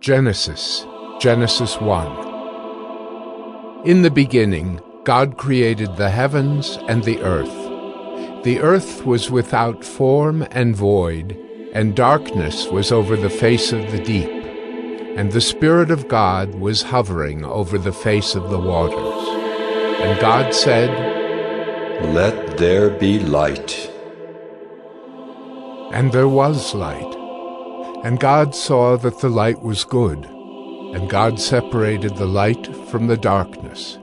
Genesis 1. In the beginning, God created the heavens and the earth. The earth was without form and void, and darkness was over the face of the deep. And the Spirit of God was hovering over the face of the waters. And God said, "Let there be light." And there was light. And God saw that the light was good. And God separated the light from the darkness.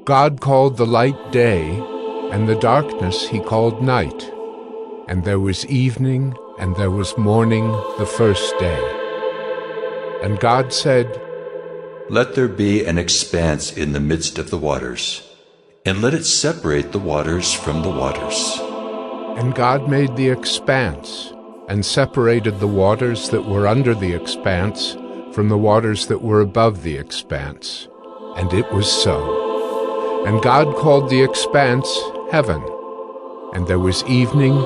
God called the light day, and the darkness he called night. And there was evening, and there was morning the first day. And God said, "Let there be an expanse in the midst of the waters, and let it separate the waters from the waters." And God made the expanse, and separated the waters that were under the expanse from the waters that were above the expanse. And it was so. And God called the expanse heaven. And there was evening,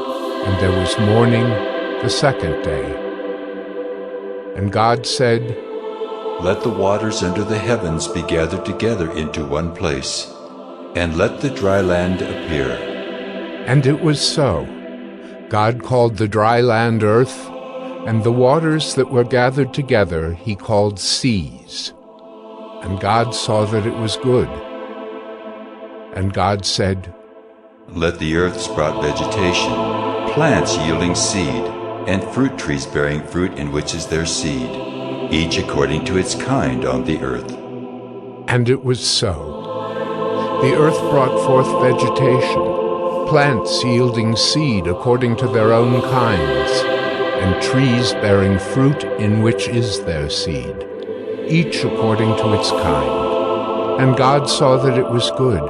and there was morning the second day. And God said, "Let the waters under the heavens be gathered together into one place, and let the dry land appear." And it was so. God called the dry land earth, and the waters that were gathered together he called seas. And God saw that it was good. And God said, "Let the earth sprout vegetation, plants yielding seed, and fruit trees bearing fruit in which is their seed, each according to its kind on the earth." And it was so. The earth brought forth vegetation, plants yielding seed according to their own kinds, and trees bearing fruit in which is their seed, each according to its kind. And God saw that it was good.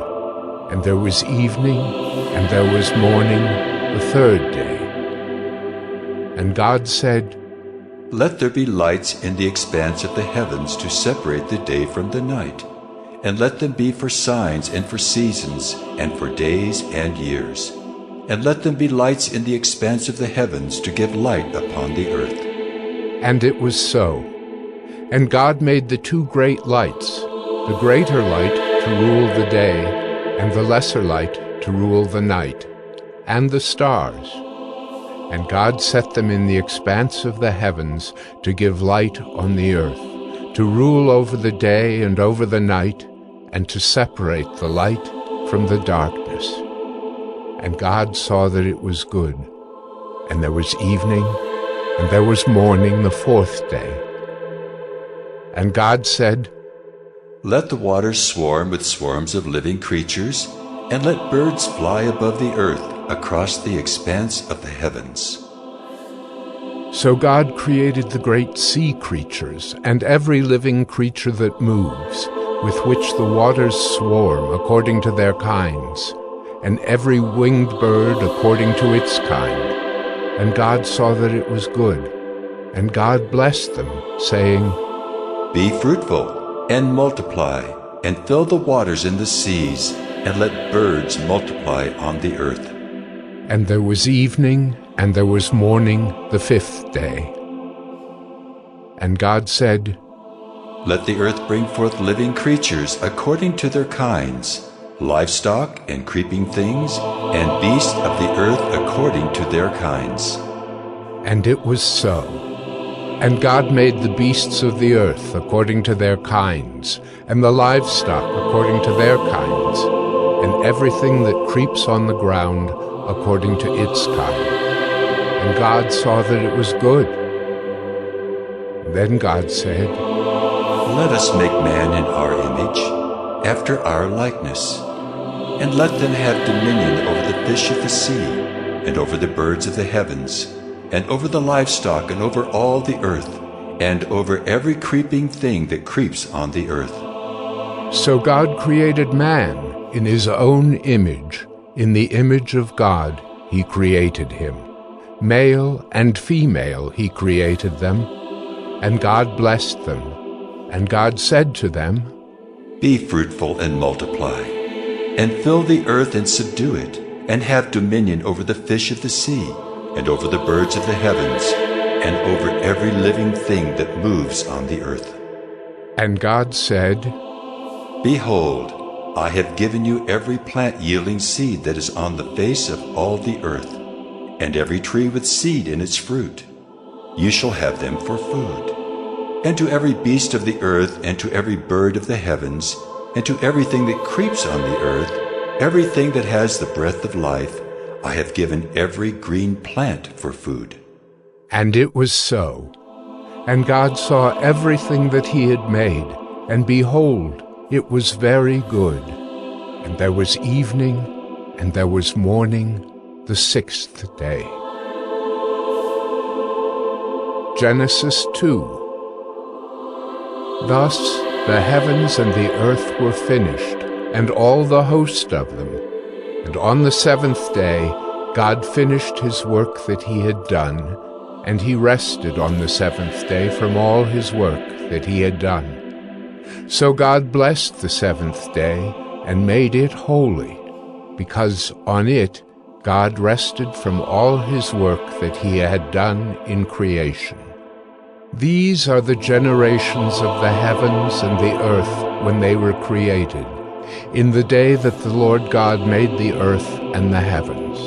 And there was evening, and there was morning the third day. And God said, "Let there be lights in the expanse of the heavens to separate the day from the night, and let them be for signs and for seasons and for days and years. And let them be lights in the expanse of the heavens to give light upon the earth." And it was so. And God made the two great lights, the greater light to rule the day, and the lesser light to rule the night, and the stars. And God set them in the expanse of the heavens to give light on the earth, to rule over the day and over the night, and to separate the light from the darkness. And God saw that it was good. And there was evening, and there was morning the fourth day. And God said, "Let the waters swarm with swarms of living creatures, and let birds fly above the earth across the expanse of the heavens." So God created the great sea creatures and every living creature that moves, with which the waters swarm according to their kinds, and every winged bird according to its kind. And God saw that it was good. And God blessed them, saying, "Be fruitful, and multiply, and fill the waters in the seas, and let birds multiply on the earth." And there was evening, and there was morning the fifth day. And God said, "Let the earth bring forth living creatures according to their kinds, livestock and creeping things, and beasts of the earth according to their kinds." And it was so. And God made the beasts of the earth according to their kinds, and the livestock according to their kinds, and everything that creeps on the ground according to its kind. And God saw that it was good. Then God said, "Let us make man in our image, after our likeness, and let them have dominion over the fish of the sea, and over the birds of the heavens, and over the livestock, and over all the earth, and over every creeping thing that creeps on the earth." So God created man in his own image. In the image of God he created him. Male and female he created them. And God blessed them. And God said to them, "Be fruitful and multiply, and fill the earth and subdue it, and have dominion over the fish of the sea, and over the birds of the heavens, and over every living thing that moves on the earth. And God said, Behold, I have given you every plant yielding seed that is on the face of all the earth, and every tree with seed in its fruit. You shall have them for food. And to every beast of the earth, and to every bird of the heavens, and to everything that creeps on the earth, everything that has the breath of life, I have given every green plant for food. And it was so. And God saw everything that he had made, and behold, it was very good. And there was evening, and there was morning, the sixth day. Genesis 2. Thus the heavens and the earth were finished, and all the host of them. And on the seventh day God finished his work that he had done, and he rested on the seventh day from all his work that he had done. So God blessed the seventh day, and made it holy, because on it God rested from all his work that he had done in creation. These are the generations of the heavens and the earth when they were created, in the day that the Lord God made the earth and the heavens,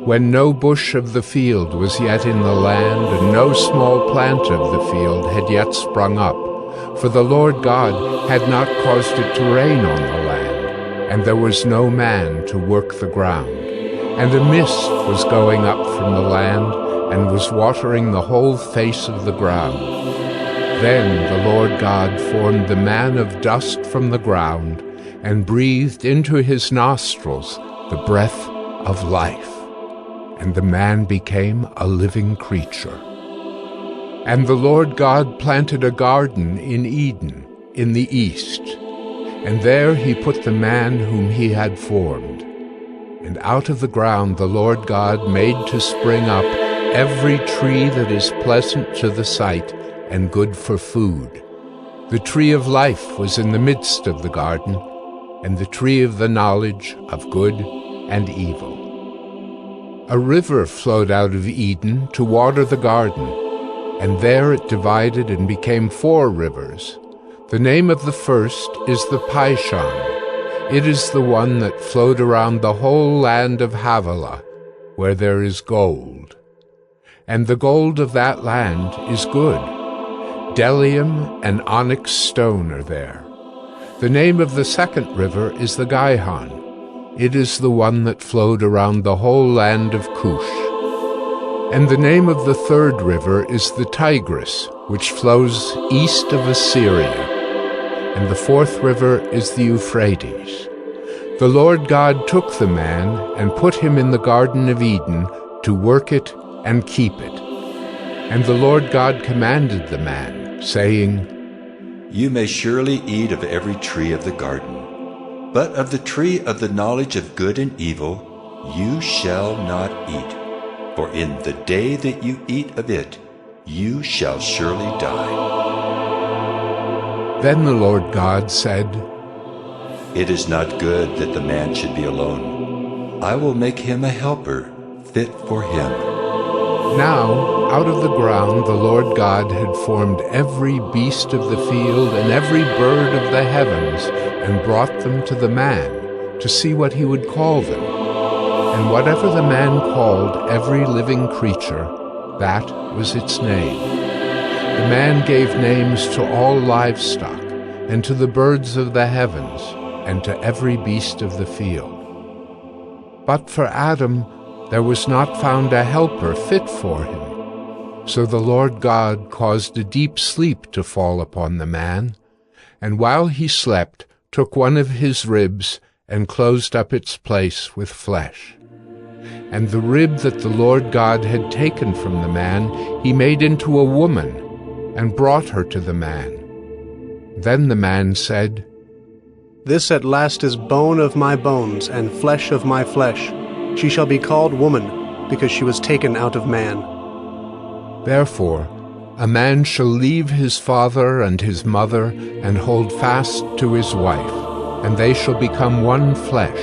when no bush of the field was yet in the land, and no small plant of the field had yet sprung up, for the Lord God had not caused it to rain on the land, and there was no man to work the ground. And a mist was going up from the land, and was watering the whole face of the ground. Then the Lord God formed the man of dust from the ground, and breathed into his nostrils the breath of life. And the man became a living creature. And the Lord God planted a garden in Eden, in the east, and there he put the man whom he had formed. And out of the ground the Lord God made to spring up every tree that is pleasant to the sight and good for food. The tree of life was in the midst of the garden, and the tree of the knowledge of good and evil. A river flowed out of Eden to water the garden, and there it divided and became 4 rivers. The name of the first is the Pishon. It is the one that flowed around the whole land of Havilah, where there is gold. And the gold of that land is good. Bdellium and onyx stone are there. The name of the second river is the Gihon. It is the one that flowed around the whole land of Cush. And the name of the third river is the Tigris, which flows east of Assyria. And the fourth river is the Euphrates. The Lord God took the man and put him in the Garden of Eden to work it and keep it. And the Lord God commanded the man, saying, You may surely eat of every tree of the garden, but of the tree of the knowledge of good and evil you shall not eat, for in the day that you eat of it you shall surely die. Then the Lord God said, It is not good that the man should be alone. I will make him a helper fit for him. Now, out of the ground the Lord God had formed every beast of the field and every bird of the heavens, and brought them to the man, to see what he would call them. And whatever the man called every living creature, that was its name. The man gave names to all livestock, and to the birds of the heavens, and to every beast of the field. But for Adam there was not found a helper fit for him. So the Lord God caused a deep sleep to fall upon the man, and while he slept, took one of his ribs and closed up its place with flesh. And the rib that the Lord God had taken from the man he made into a woman, and brought her to the man. Then the man said, This at last is bone of my bones and flesh of my flesh. She shall be called woman, because she was taken out of man. Therefore a man shall leave his father and his mother, and hold fast to his wife, and they shall become one flesh.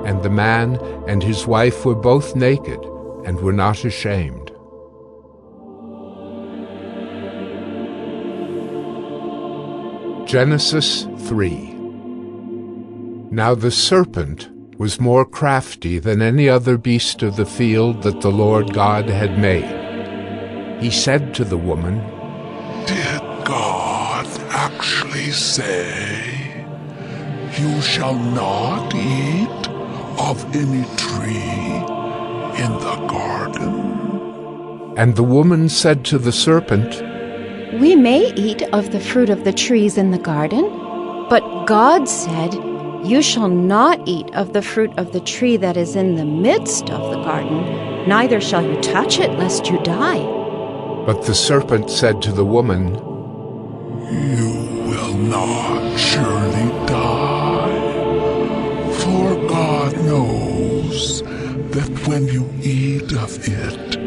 And the man and his wife were both naked, and were not ashamed. Genesis 3. Now the serpent was more crafty than any other beast of the field that the Lord God had made. He said to the woman, Did God actually say, "You shall not eat of any tree in the garden"? And the woman said to the serpent, We may eat of the fruit of the trees in the garden, but God said, You shall not eat of the fruit of the tree that is in the midst of the garden, neither shall you touch it, lest you die. But the serpent said to the woman, You will not surely die, for God knows that when you eat of it,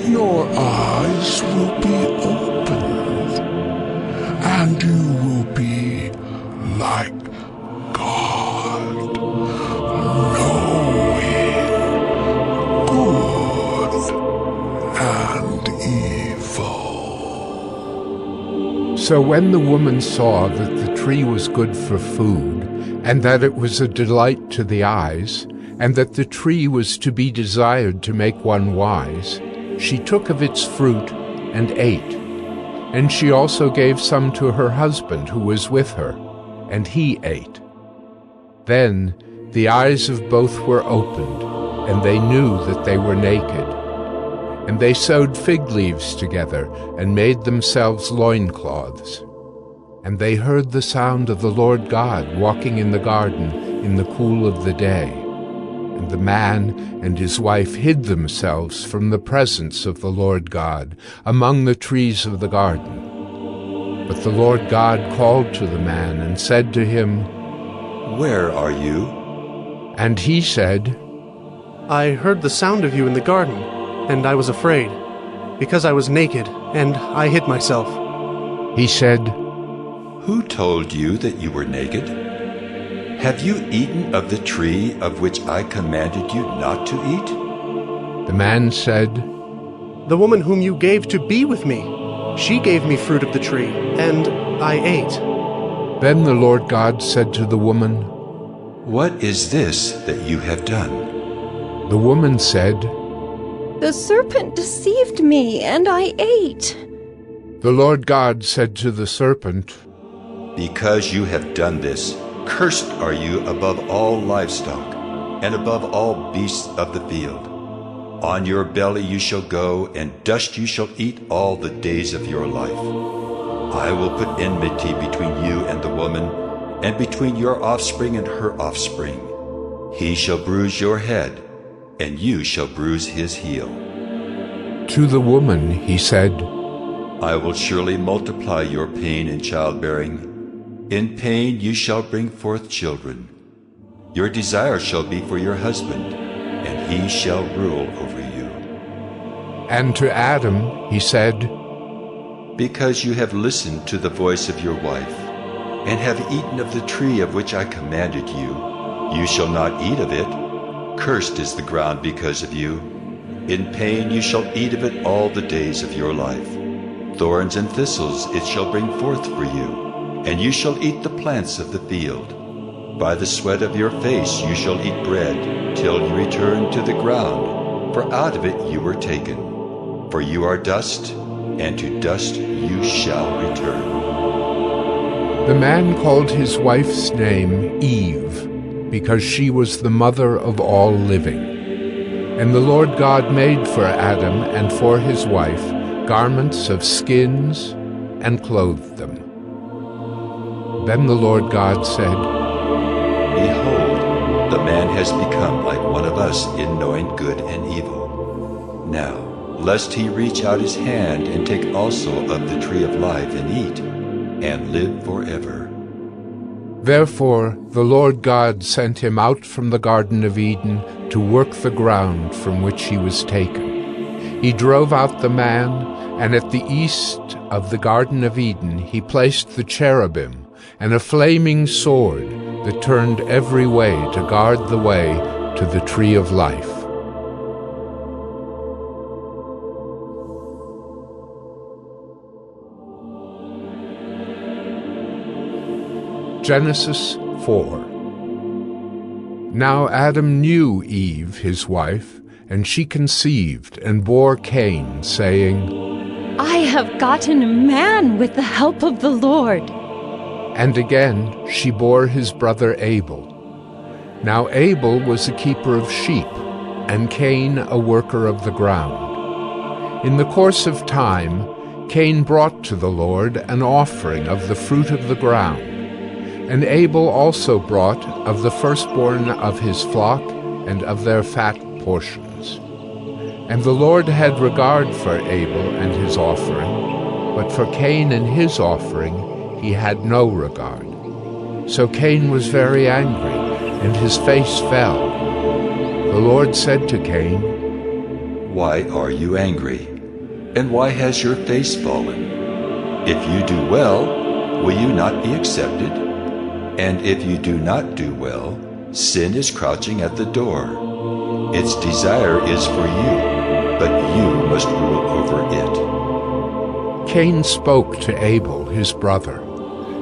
your eyes will be opened, and you will be like God, knowing good and evil. So when the woman saw that the tree was good for food, and that it was a delight to the eyes, and that the tree was to be desired to make one wise, she took of its fruit and ate. And she also gave some to her husband who was with her, and he ate. Then the eyes of both were opened, and they knew that they were naked. And they sewed fig leaves together, and made themselves loincloths. And they heard the sound of the Lord God walking in the garden in the cool of the day. And the man and his wife hid themselves from the presence of the Lord God among the trees of the garden. But the Lord God called to the man and said to him, Where are you? And he said, I heard the sound of you in the garden, and I was afraid, because I was naked, and I hid myself. He said, Who told you that you were naked? Have you eaten of the tree of which I commanded you not to eat? The man said, The woman whom you gave to be with me, she gave me fruit of the tree, and I ate. Then the Lord God said to the woman, What is this that you have done? The woman said, The serpent deceived me, and I ate. The Lord God said to the serpent, Because you have done this, cursed are you above all livestock, and above all beasts of the field. On your belly you shall go, and dust you shall eat all the days of your life. I will put enmity between you and the woman, and between your offspring and her offspring. He shall bruise your head, and you shall bruise his heel. To the woman he said, I will surely multiply your pain in childbearing. In pain you shall bring forth children. Your desire shall be for your husband, and he shall rule over you. And to Adam he said, Because you have listened to the voice of your wife, and have eaten of the tree of which I commanded you, you shall not eat of it. Cursed is the ground because of you. In pain you shall eat of it all the days of your life. Thorns and thistles it shall bring forth for you, and you shall eat the plants of the field. By the sweat of your face you shall eat bread, till you return to the ground, for out of it you were taken. For you are dust, and to dust you shall return. The man called his wife's name Eve, because she was the mother of all living. And the Lord God made for Adam and for his wife garments of skins and clothed them. Then the Lord God said, Behold, the man has become like one of us in knowing good and evil. Now, lest he reach out his hand and take also of the tree of life and eat, and live forever. Therefore the Lord God sent him out from the Garden of Eden to work the ground from which he was taken. He drove out the man, and at the east of the Garden of Eden he placed the cherubim and a flaming sword that turned every way to guard the way to the tree of life. Genesis 4. Now Adam knew Eve, his wife, and she conceived and bore Cain, saying, I have gotten a man with the help of the Lord. And again she bore his brother Abel. Now Abel was a keeper of sheep, and Cain a worker of the ground. In the course of time, Cain brought to the Lord an offering of the fruit of the ground, and Abel also brought of the firstborn of his flock and of their fat portions. And the Lord had regard for Abel and his offering, but for Cain and his offering he had no regard. So Cain was very angry, and his face fell. The Lord said to Cain, Why are you angry? And why has your face fallen? If you do well, will you not be accepted? And if you do not do well, sin is crouching at the door. Its desire is for you, but you must rule over it. Cain spoke to Abel, his brother,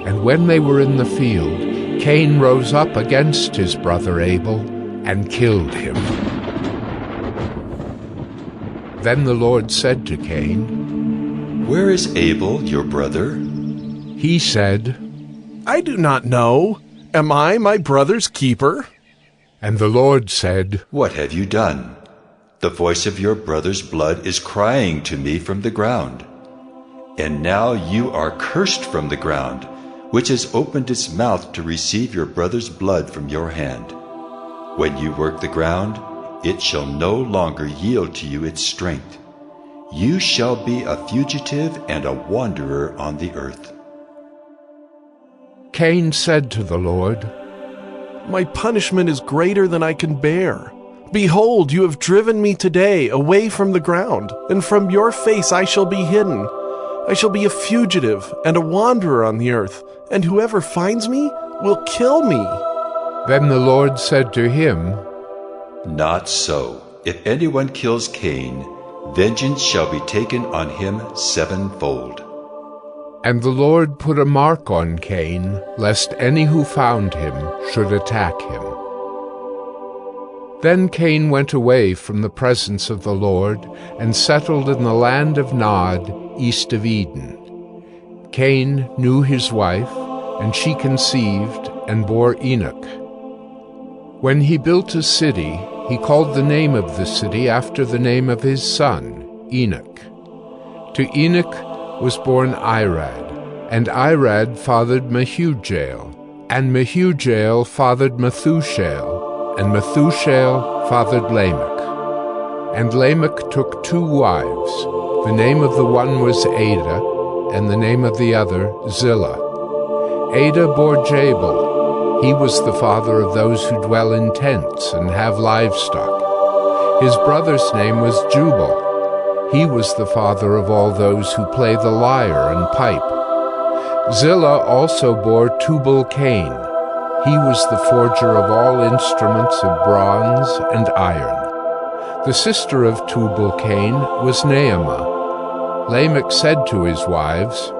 and when they were in the field, Cain rose up against his brother Abel and killed him. Then the Lord said to Cain, Where is Abel, your brother? He said, I do not know. Am I my brother's keeper? And the Lord said, What have you done? The voice of your brother's blood is crying to me from the ground. And now you are cursed from the ground, which has opened its mouth to receive your brother's blood from your hand. When you work the ground, it shall no longer yield to you its strength. You shall be a fugitive and a wanderer on the earth. Cain said to the Lord, My punishment is greater than I can bear. Behold, you have driven me today away from the ground, and from your face I shall be hidden. I shall be a fugitive and a wanderer on the earth, and whoever finds me will kill me. Then the Lord said to him, Not so. If anyone kills Cain, vengeance shall be taken on him sevenfold. And the Lord put a mark on Cain, lest any who found him should attack him. Then Cain went away from the presence of the Lord and settled in the land of Nod, east of Eden. Cain knew his wife, and she conceived and bore Enoch. When he built a city, he called the name of the city after the name of his son, Enoch. To Enoch was born Irad, and Irad fathered Mehujael, and Mehujael fathered Methushael, and Methushael fathered Lamech. And Lamech took 2 wives. The name of the one was Ada, and the name of the other Zillah. Ada bore Jabal. He was the father of those who dwell in tents and have livestock. His brother's name was Jubal. He was the father of all those who play the lyre and pipe. Zillah also bore Tubal-Cain. He was the forger of all instruments of bronze and iron. The sister of Tubal-Cain was Naamah. Lamech said to his wives,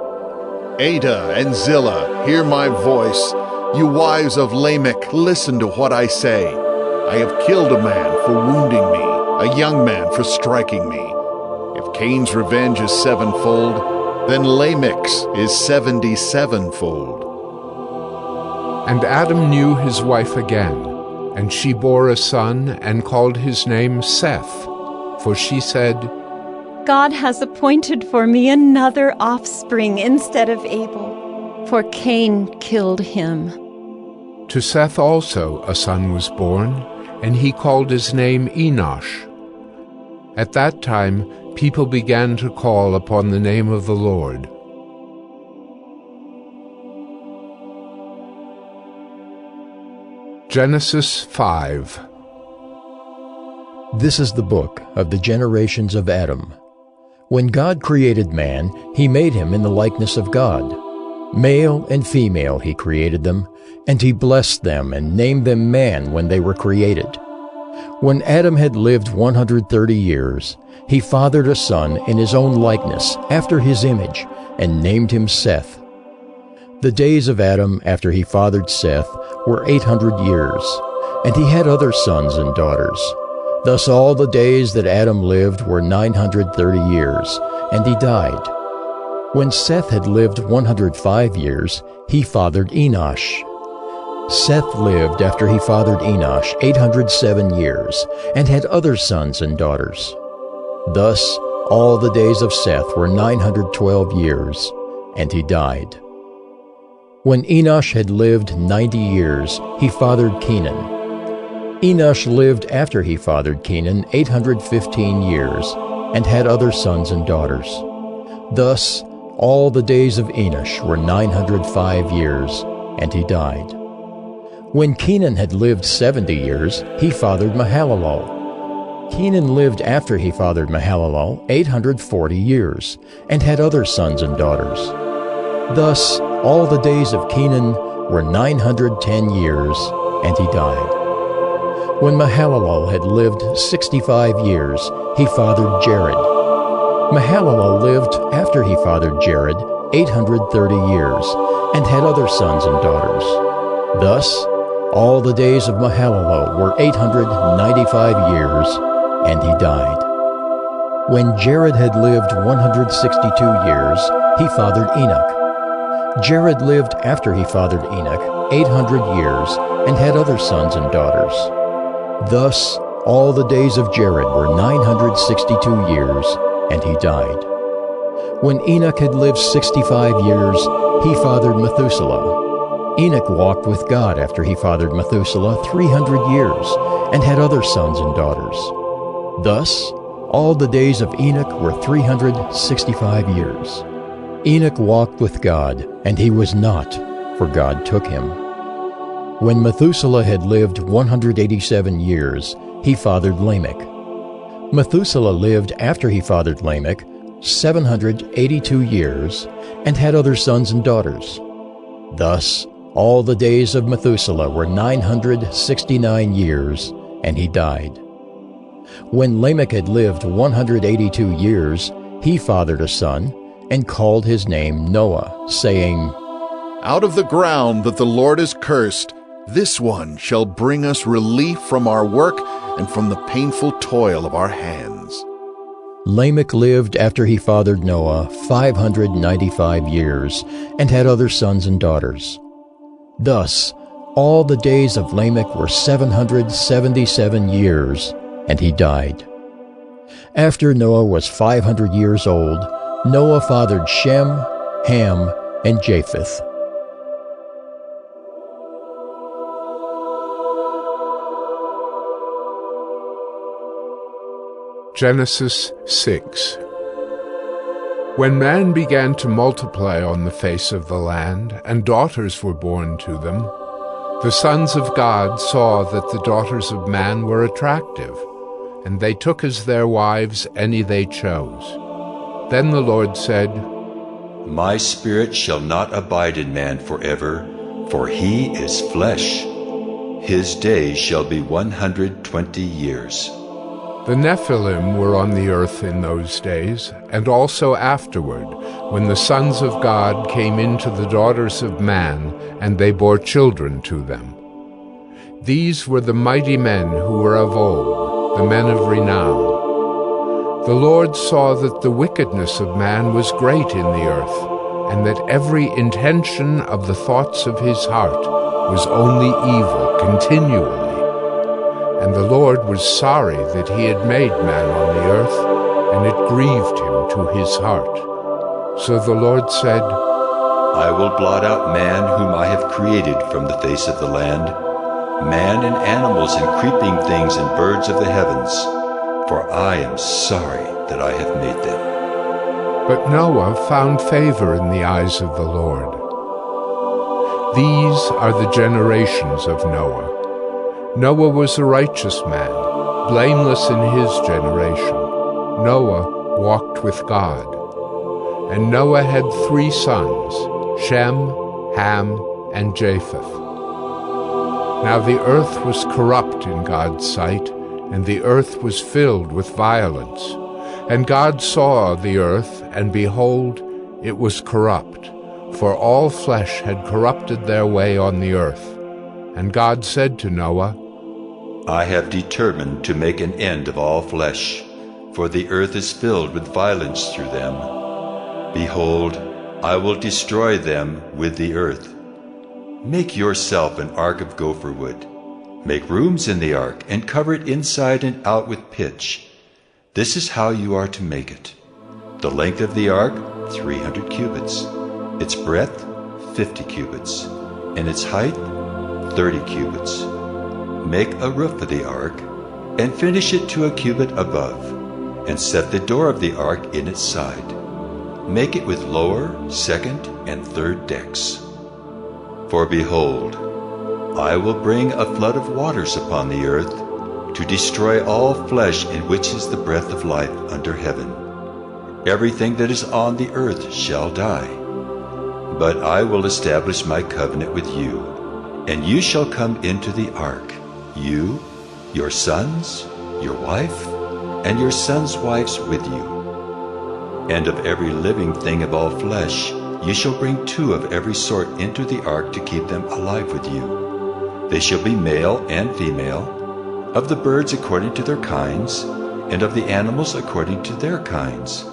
Ada and Zillah, hear my voice. You wives of Lamech, listen to what I say. I have killed a man for wounding me, a young man for striking me. If Cain's revenge is 7-fold, then Lamech's is 77-fold. And Adam knew his wife again, and she bore a son and called his name Seth, for she said, God has appointed for me another offspring instead of Abel, for Cain killed him. To Seth also a son was born, and he called his name Enosh. At that time people began to call upon the name of the Lord. Genesis 5. This is the book of the generations of Adam. When God created man, he made him in the likeness of God. Male and female he created them, and he blessed them and named them man when they were created. When Adam had lived 130 years, he fathered a son in his own likeness, after his image, and named him Seth. The days of Adam after he fathered Seth were 800 years, and he had other sons and daughters. Thus all the days that Adam lived were 930 years, and he died. When Seth had lived 105 years, he fathered Enosh. Seth lived after he fathered Enosh 807 years, and had other sons and daughters. Thus all the days of Seth were 912 years, and he died. When Enosh had lived 90 years, he fathered Kenan. Enosh lived after he fathered Kenan 815 years, and had other sons and daughters. Thus all the days of Enosh were 905 years, and he died. When Kenan had lived 70 years, he fathered Mahalalel. Kenan lived after he fathered Mahalalel 840 years, and had other sons and daughters. Thus all the days of Kenan were 910 years, and he died. When Mahalalel had lived 65 years, he fathered Jared. Mahalalel lived after he fathered Jared 830 years, and had other sons and daughters. Thus all the days of Mahalalel were 895 years, and he died. When Jared had lived 162 years, he fathered Enoch. Jared lived after he fathered Enoch 800 years, and had other sons and daughters. Thus all the days of Jared were 962 years, and he died. When Enoch had lived 65 years, he fathered Methuselah. Enoch walked with God after he fathered Methuselah 300 years, and had other sons and daughters. Thus all the days of Enoch were 365 years. Enoch walked with God, and he was not, for God took him. When Methuselah had lived 187 years, he fathered Lamech. Methuselah lived after he fathered Lamech 782 years, and had other sons and daughters. Thus all the days of Methuselah were 969 years, and he died. When Lamech had lived 182 years, he fathered a son, and called his name Noah, saying, Out of the ground that the Lord has cursed, this one shall bring us relief from our work and from the painful toil of our hands. Lamech lived after he fathered Noah 595 years, and had other sons and daughters. Thus all the days of Lamech were 777 years, and he died. After Noah was 500 years old, Noah fathered Shem, Ham, and Japheth. Genesis 6. When man began to multiply on the face of the land, and daughters were born to them, the sons of God saw that the daughters of man were attractive, and they took as their wives any they chose. Then the Lord said, My spirit shall not abide in man forever, for he is flesh. His days shall be 120 years. The Nephilim were on the earth in those days, and also afterward, when the sons of God came into the daughters of man, and they bore children to them. These were the mighty men who were of old, the men of renown. The Lord saw that the wickedness of man was great in the earth, and that every intention of the thoughts of his heart was only evil continually. And the Lord was sorry that he had made man on the earth, and it grieved him to his heart. So the Lord said, I will blot out man whom I have created from the face of the land, man and animals and creeping things and birds of the heavens, for I am sorry that I have made them. But Noah found favor in the eyes of the Lord. These are the generations of Noah. Noah was a righteous man, blameless in his generation. Noah walked with God. And Noah had 3 sons, Shem, Ham, and Japheth. Now the earth was corrupt in God's sight, and the earth was filled with violence. And God saw the earth, and behold, it was corrupt, for all flesh had corrupted their way on the earth. And God said to Noah, I have determined to make an end of all flesh, for the earth is filled with violence through them. Behold, I will destroy them with the earth. Make yourself an ark of gopher wood. Make rooms in the ark, and cover it inside and out with pitch. This is how you are to make it. The length of the ark, 300 cubits. Its breadth, 50 cubits. And its height, 30 cubits. Make a roof of the ark, and finish it to a cubit above, and set the door of the ark in its side. Make it with lower, second, and third decks. For behold, I will bring a flood of waters upon the earth, to destroy all flesh in which is the breath of life under heaven. Everything that is on the earth shall die. But I will establish my covenant with you, and you shall come into the ark, you, your sons, your wife, and your sons' wives with you. And of every living thing of all flesh, you shall bring 2 of every sort into the ark to keep them alive with you. They shall be male and female, of the birds according to their kinds, and of the animals according to their kinds,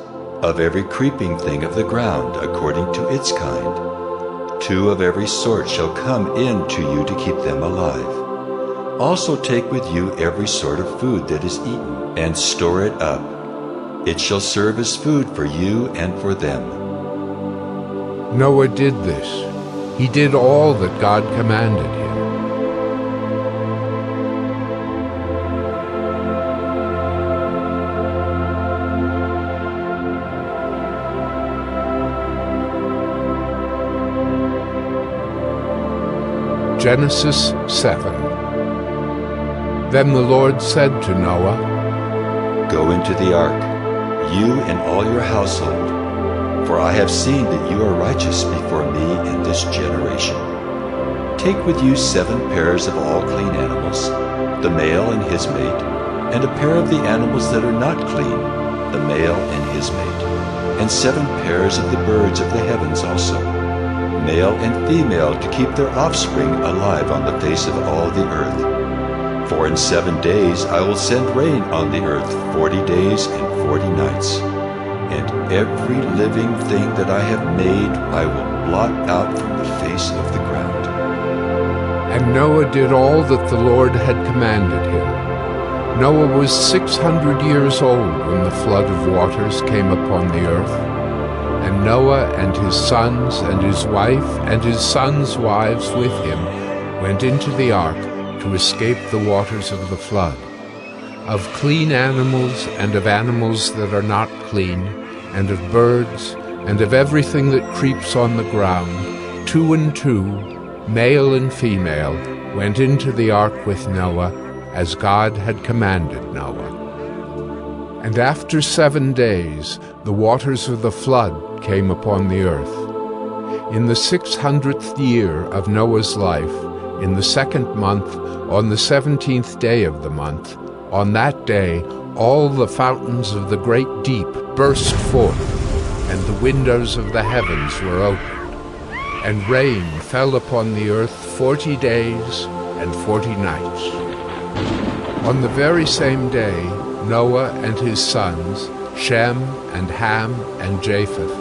of every creeping thing of the ground according to its kind. 2 of every sort shall come in to you to keep them alive. Also take with you every sort of food that is eaten, and store it up. It shall serve as food for you and for them. Noah did this. He did all that God commanded him. Genesis 7. Then the Lord said to Noah, Go into the ark, you and all your household, for I have seen that you are righteous before me in this generation. Take with you 7 pairs of all clean animals, the male and his mate, and a pair of the animals that are not clean, the male and his mate, and 7 pairs of the birds of the heavens also, male and female, to keep their offspring alive on the face of all the earth. For in 7 days I will send rain on the earth 40 days and 40 nights. And every living thing that I have made I will blot out from the face of the ground. And Noah did all that the Lord had commanded him. Noah was 600 years old when the flood of waters came upon the earth. And Noah and his sons and his wife and his sons' wives with him went into the ark to escape the waters of the flood. Of clean animals and of animals that are not clean, and of birds, and of everything that creeps on the ground, 2 and 2, male and female, went into the ark with Noah, as God had commanded Noah. And after 7 days the waters of the flood came upon the earth. In the 600th year of Noah's life, in the 2nd month, on the 17th day of the month, on that day all the fountains of the great deep burst forth, and the windows of the heavens were opened. And rain fell upon the earth 40 days and 40 nights. On the very same day Noah and his sons, Shem and Ham and Japheth,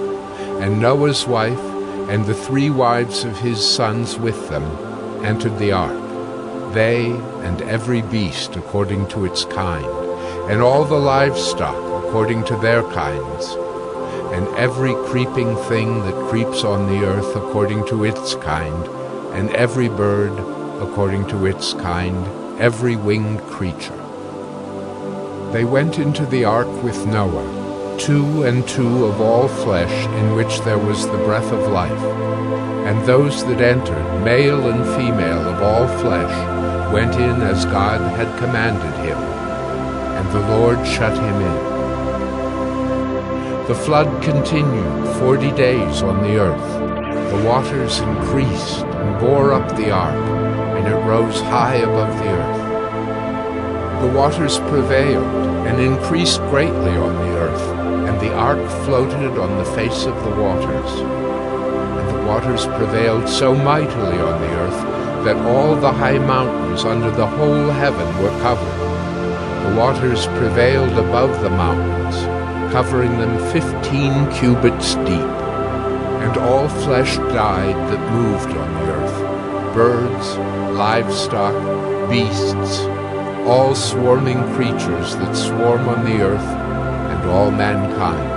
and Noah's wife and the 3 wives of his sons with them, entered the ark, they and every beast according to its kind, and all the livestock according to their kinds, and every creeping thing that creeps on the earth according to its kind, and every bird according to its kind, every winged creature. They went into the ark with Noah, 2 and 2 of all flesh in which there was the breath of life. And those that entered, male and female of all flesh, went in as God had commanded him, and the Lord shut him in. The flood continued 40 days on the earth. The waters increased and bore up the ark, and it rose high above the earth. The waters prevailed and increased greatly on the earth, and the ark floated on the face of the waters. And the waters prevailed so mightily on the earth that all the high mountains under the whole heaven were covered. The waters prevailed above the mountains, covering them 15 cubits deep. And all flesh died that moved on the earth, birds, livestock, beasts, all swarming creatures that swarm on the earth, and all mankind.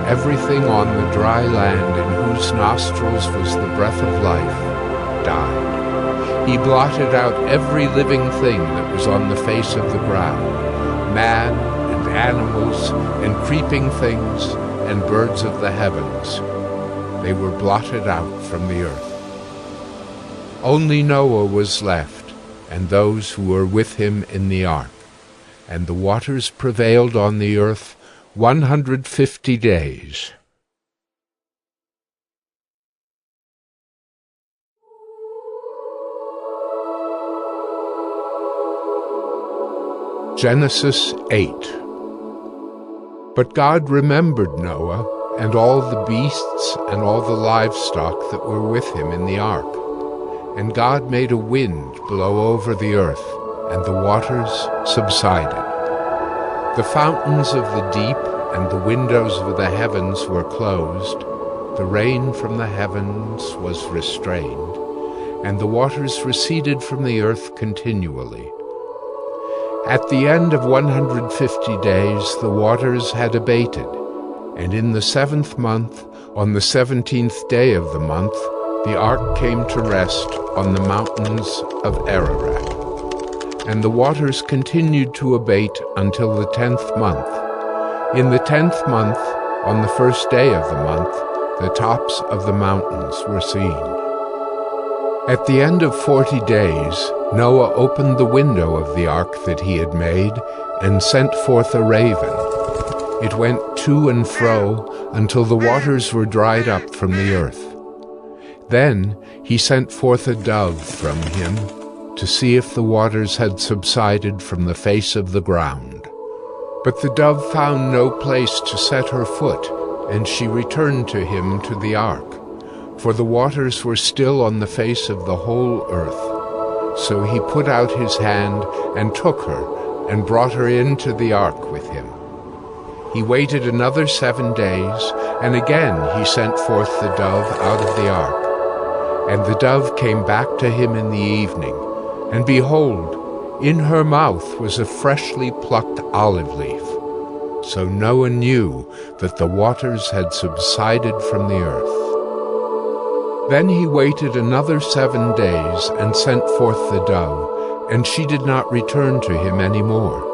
Everything on the dry land in whose nostrils was the breath of life died. He blotted out every living thing that was on the face of the ground, man and animals and creeping things and birds of the heavens. They were blotted out from the earth. Only Noah was left, and those who were with him in the ark. And the waters prevailed on the earth 150 days. Genesis 8. But God remembered Noah and all the beasts and all the livestock that were with him in the ark. And God made a wind blow over the earth, and the waters subsided. The fountains of the deep and the windows of the heavens were closed. The rain from the heavens was restrained, and the waters receded from the earth continually. At the end of 150 days the waters had abated, and in the 7th month, on the 17th day of the month, the ark came to rest on the mountains of Ararat. And the waters continued to abate until the 10th month. In the 10th month, on the 1st day of the month, the tops of the mountains were seen. At the end of 40 days, Noah opened the window of the ark that he had made and sent forth a raven. It went to and fro until the waters were dried up from the earth. Then he sent forth a dove from him to see if the waters had subsided from the face of the ground. But the dove found no place to set her foot, and she returned to him to the ark, for the waters were still on the face of the whole earth. So he put out his hand and took her and brought her into the ark with him. He waited another 7 days, and again he sent forth the dove out of the ark. And the dove came back to him in the evening, and behold, in her mouth was a freshly plucked olive leaf. So Noah knew that the waters had subsided from the earth. Then he waited another 7 days and sent forth the dove, and she did not return to him any more.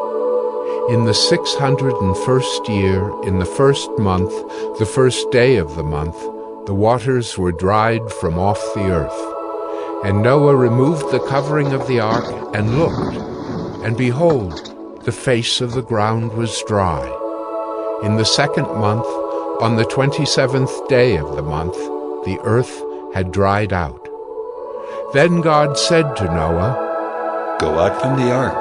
In the 601st year, in the 1st month, the 1st day of the month, the waters were dried from off the earth. And Noah removed the covering of the ark and looked, and behold, the face of the ground was dry. In the 2nd month, on the 27th day of the month, the earth had dried out. Then God said to Noah, Go out from the ark,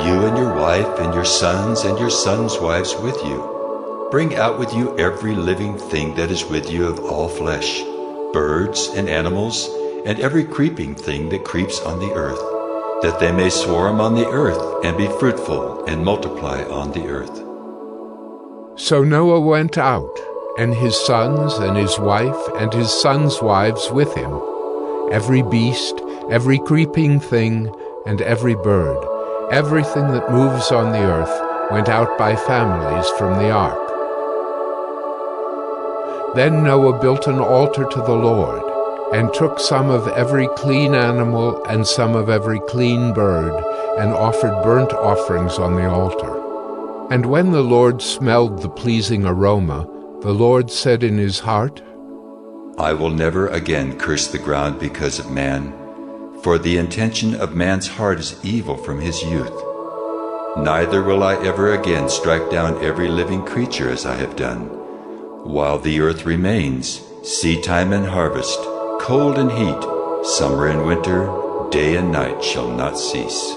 you and your wife and your sons' wives with you. Bring out with you every living thing that is with you of all flesh, birds and animals, and every creeping thing that creeps on the earth, that they may swarm on the earth and be fruitful and multiply on the earth. So Noah went out, and his sons and his wife and his sons' wives with him, every beast, every creeping thing, and every bird, everything that moves on the earth went out by families from the ark. Then Noah built an altar to the Lord, and took some of every clean animal and some of every clean bird, and offered burnt offerings on the altar. And when the Lord smelled the pleasing aroma, the Lord said in his heart, I will never again curse the ground because of man, for the intention of man's heart is evil from his youth. Neither will I ever again strike down every living creature as I have done. While the earth remains, seedtime and harvest, cold and heat, summer and winter, day and night shall not cease.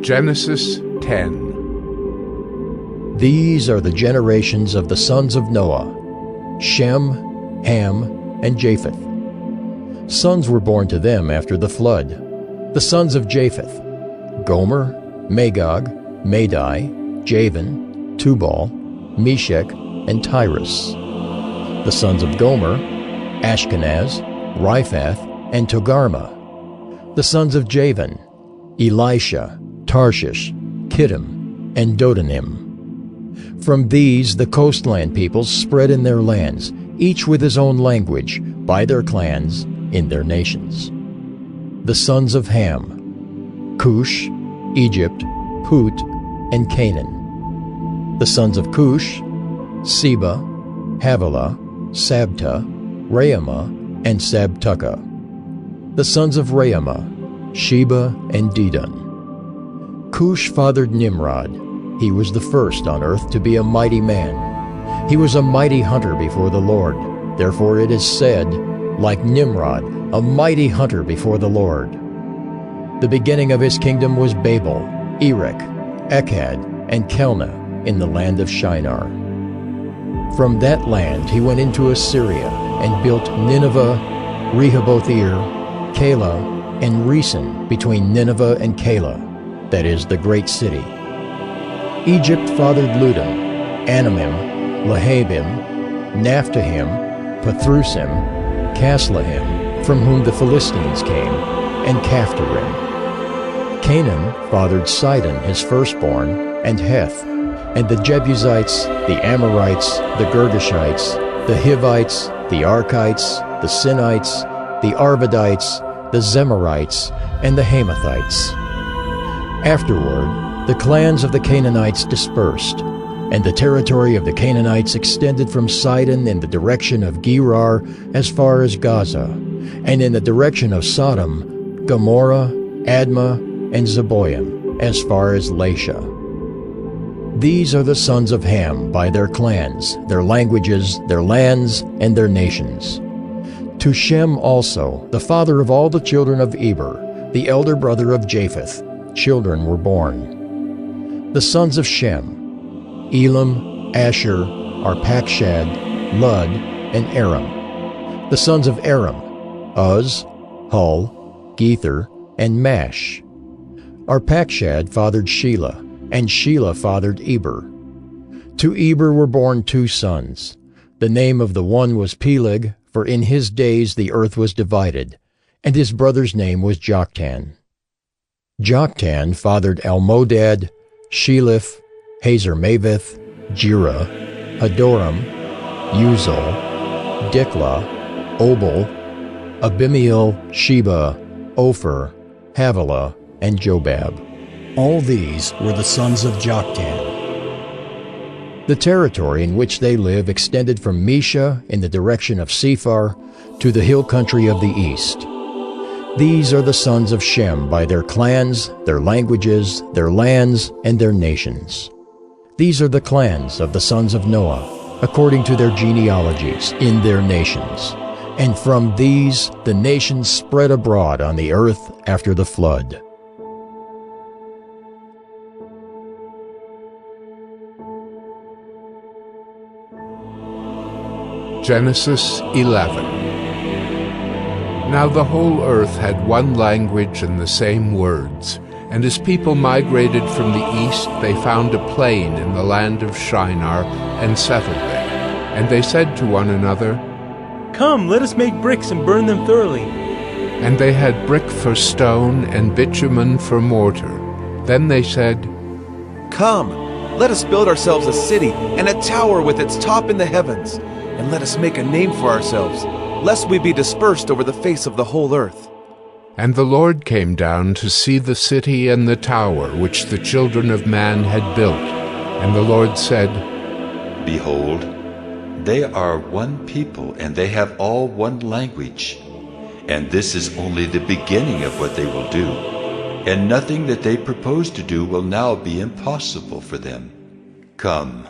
Genesis 10. These are the generations of the sons of Noah: Shem, Ham, and Japheth. Sons were born to them after the flood. The sons of Japheth: Gomer, Magog, Madai, Javan, Tubal, Meshech, and Tyrus. The sons of Gomer: Ashkenaz, Riphath, and Togarmah. The sons of Javan: Elisha, Tarshish, Kittim, and Dodanim. From these the coastland peoples spread in their lands, each with his own language, by their clans, in their nations. The sons of Ham: Cush, Egypt, Put, and Canaan. The sons of Cush: Seba, Havilah, Sabta, Raamah, and Sabtucah. The sons of Raamah: Sheba and Dedan. Cush fathered Nimrod. He was the first on earth to be a mighty man. He was a mighty hunter before the Lord. Therefore it is said, like Nimrod, a mighty hunter before the Lord. The beginning of his kingdom was Babel, Erech, Ekkad, and Kelneh in the land of Shinar. From that land he went into Assyria and built Nineveh, Rehoboth-ir, Calah, and Resen between Nineveh and Calah, that is, the great city. Egypt fathered Ludim, Anamim, Lehabim, Naphtahim, Pathrusim, Caslahim, from whom the Philistines came, and Caphtorim. Canaan fathered Sidon his firstborn, and Heth, and the Jebusites, the Amorites, the Girgashites, the Hivites, the Archites, the Sinites, the Arvadites, the Zemarites, and the Hamathites. Afterward, the clans of the Canaanites dispersed, and the territory of the Canaanites extended from Sidon in the direction of Gerar as far as Gaza, and in the direction of Sodom, Gomorrah, Admah, and Zeboim as far as Lasha. These are the sons of Ham by their clans, their languages, their lands, and their nations. To Shem also, the father of all the children of Eber, the elder brother of Japheth, children were born. The sons of Shem: Elam, Asher, Arpachshad, Lud, and Aram. The sons of Aram: Uz, Hul, Gether, and Mash. Arpachshad fathered Shelah, and Shelah fathered Eber. To Eber were born 2 sons. The name of the one was Peleg, for in his days the earth was divided, and his brother's name was Joktan. Joktan fathered Almodad, Sheleph, Hazarmaveth, Jireh, Hadoram, Uzal, Diklah, Obal, Abimael, Sheba, Ophir, Havilah, and Jobab. All these were the sons of Joktan. The territory in which they live extended from Mesha in the direction of Sephar to the hill country of the east. These are the sons of Shem by their clans, their languages, their lands, and their nations. These are the clans of the sons of Noah, according to their genealogies, in their nations. And from these the nations spread abroad on the earth after the flood. Genesis 11. Now the whole earth had one language and the same words, and as people migrated from the east, they found a plain in the land of Shinar and settled there. And they said to one another, "Come, let us make bricks and burn them thoroughly." And they had brick for stone and bitumen for mortar. Then they said, "Come, let us build ourselves a city and a tower with its top in the heavens, and let us make a name for ourselves, lest we be dispersed over the face of the whole earth." And the Lord came down to see the city and the tower which the children of man had built. And the Lord said, Behold, they are one people, and they have all one language. And this is only the beginning of what they will do. And nothing that they propose to do will now be impossible for them. Come,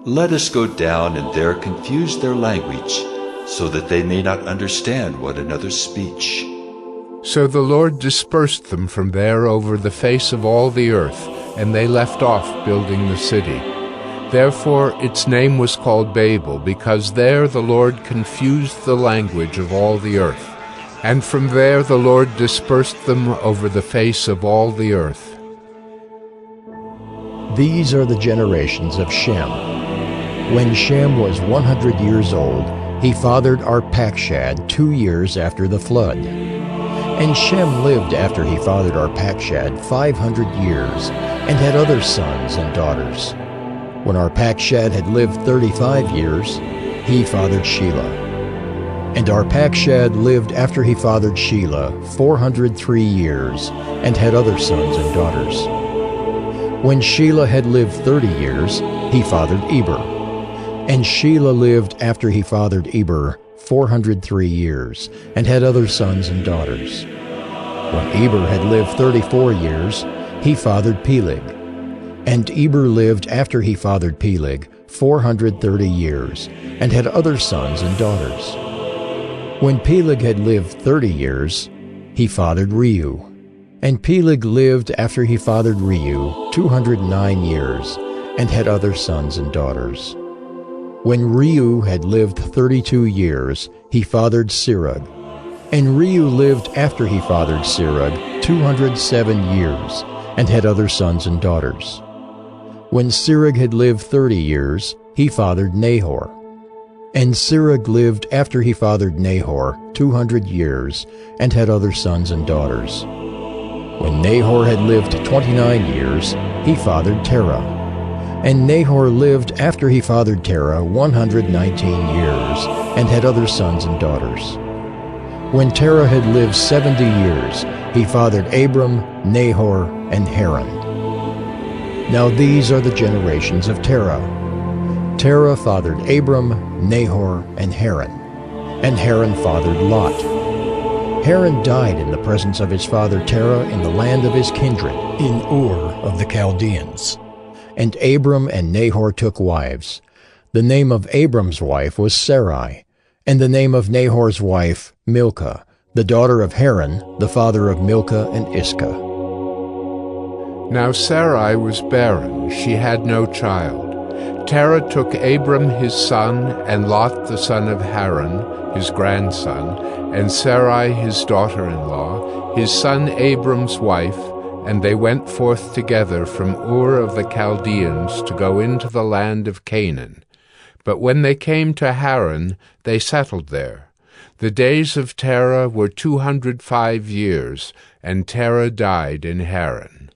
let us go down and there confuse their language, so that they may not understand one another's speech. So the Lord dispersed them from there over the face of all the earth, and they left off building the city. Therefore its name was called Babel, because there the Lord confused the language of all the earth. And from there the Lord dispersed them over the face of all the earth. These are the generations of Shem. When Shem was 100 years old, he fathered Arpachshad 2 years after the flood. And Shem lived after he fathered Arpachshad 500 years, and had other sons and daughters. When Arpachshad had lived 35 years, he fathered Shelah. And Arpachshad lived after he fathered Shelah 403 years, and had other sons and daughters. When Shelah had lived 30 years, he fathered Eber. And Shelah lived after he fathered Eber 403 years, and had other sons and daughters. When Eber had lived 34 years, he fathered Peleg. And Eber lived after he fathered Peleg 430 years, and had other sons and daughters. When Peleg had lived 30 years, he fathered Reu. And Peleg lived after he fathered Reu 209 years, and had other sons and daughters. When Reu had lived 32 years, he fathered Sirug. And Reu lived after he fathered Sirug 207 years, and had other sons and daughters. When Sirug had lived 30 years, he fathered Nahor. And Sirug lived after he fathered Nahor 200 years, and had other sons and daughters. When Nahor had lived 29 years, he fathered Terah. And Nahor lived after he fathered Terah 119 years, and had other sons and daughters. When Terah had lived 70 years, he fathered Abram, Nahor, and Haran. Now these are the generations of Terah. Terah fathered Abram, Nahor, and Haran. And Haran fathered Lot. Haran died in the presence of his father Terah in the land of his kindred, in Ur of the Chaldeans. And Abram and Nahor took wives. The name of Abram's wife was Sarai, and the name of Nahor's wife Milcah, the daughter of Haran, the father of Milcah and Iscah. Now Sarai was barren, she had no child. Terah took Abram his son, and Lot the son of Haran, his grandson, and Sarai his daughter-in-law, his son Abram's wife, and they went forth together from Ur of the Chaldeans to go into the land of Canaan. But when they came to Haran, they settled there. The days of Terah were 205 years, and Terah died in Haran.